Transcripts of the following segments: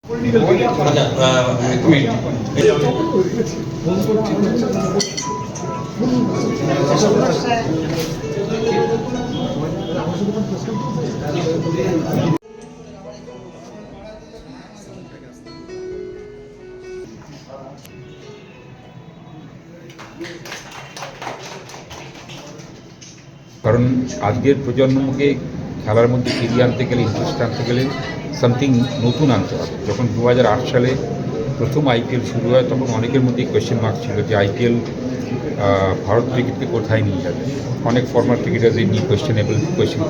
কারণ আজকের প্রজন্মকে খেলার মধ্যে ফিরিয়ে আনতে গেলে, ইন্টারেস্ট আনতে গেলে সামথিং নতুন আনতে হবে। যখন 2008 সালে প্রথম আইপিএল শুরু হয় তখন অনেকের মধ্যেই কোয়েশ্চেন মার্ক ছিল যে আইপিএল ভারত ক্রিকেটকে কোথায় নিয়ে যাবে। অনেক ফর্মার ক্রিকেটারদের নিয়ে কোয়েশ্চেন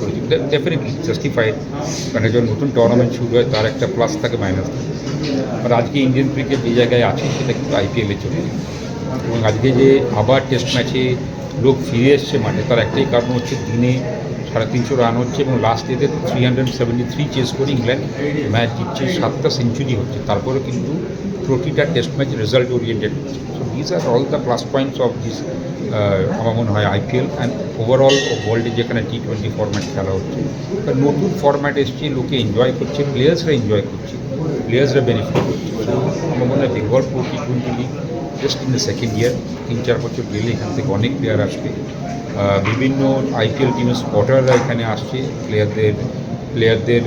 করেছিল। ডেফিনেটলি জাস্টিফাইড, কারণ যখন নতুন টুর্নামেন্ট শুরু হয় তার একটা প্লাস থাকে, মাইনাস থাকে। আর আজকে ইন্ডিয়ান ক্রিকেট যে জায়গায় আছে সেটা কিন্তু আইপিএলে চলে, এবং আজকে যে আবার টেস্ট ম্যাচে লোক ফিরে এসছে মাঠে তার একটাই কারণ হচ্ছে দিনে 350 রান হচ্ছে এবং লাস্ট ডেতে 373 চেস করে ইংল্যান্ড ম্যাচ জিতছে, 7টা সেঞ্চুরি হচ্ছে। তারপরে কিন্তু প্রতিটা টেস্ট ম্যাচ রেজাল্ট ওরিয়েন্টেড হচ্ছে। So this are all the plus points of this আমার মনে হয় আইপিএল অ্যান্ড ওভারঅল ওয়ার্ল্ডে যেখানে T20 ফরম্যাট খেলা হচ্ছে, নতুন ফরম্যাট এসছে, লোকে এনজয় করছে, প্লেয়ার্সরা এনজয় করছে, প্লেয়ার্সরা বেনিফিট করছে। আমার মনে হয় Bengal pro T20 league just in the second year, 3-4 বছর গেলে এখান থেকে অনেক প্লেয়ার আসবে। বিভিন্ন আইপিএল টিমের স্পটাররা এখানে আসছে প্লেয়ারদের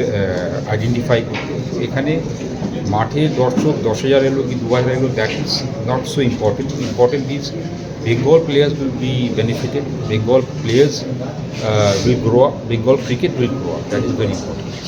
আইডেন্টিফাই করতে। এখানে মাঠে দর্শক 10,000 এলো কি 2,000 এলো, that is not so important is Bengal players will be benefited, Bengal players will grow up, Bengal cricket will grow up. That is very important.